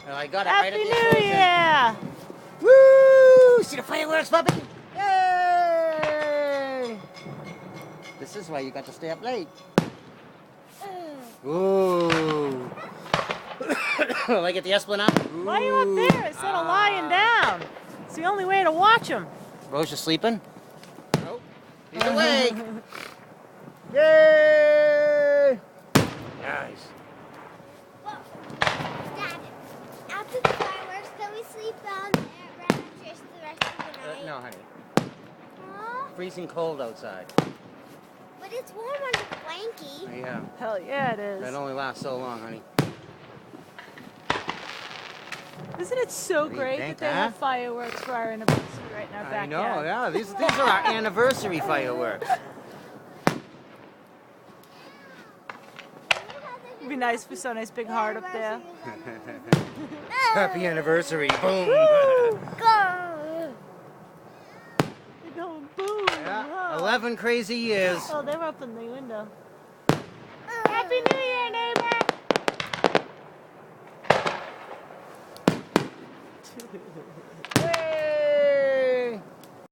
Well, I got it Happy right at the New explosion. Year! Woo! See the fireworks, puppy? Yay! This is why you got to stay up late. Ooh. Like at the Esplanade? Why are you up there instead of lying down? It's the only way to watch them. Rose is sleeping? Nope. He's awake. Yay! Nice. Well, Dad, after the fireworks, can we sleep down there at Rancher's the rest of the night? No, honey. Aw, Freezing cold outside. but it's warm on the blankie. Yeah. Hell yeah, it is. That only lasts so long, honey. Isn't it so What do you great think, that they huh? have fireworks for our anniversary right in our I backyard? know, yeah. These are our anniversary fireworks. It'd be nice if we saw a nice big heart up there. Happy anniversary. Boom. Go! They're going boom. Yeah, Huh? 11 crazy years. Oh, they were up in the window. Happy New Year, neighbor! Hey!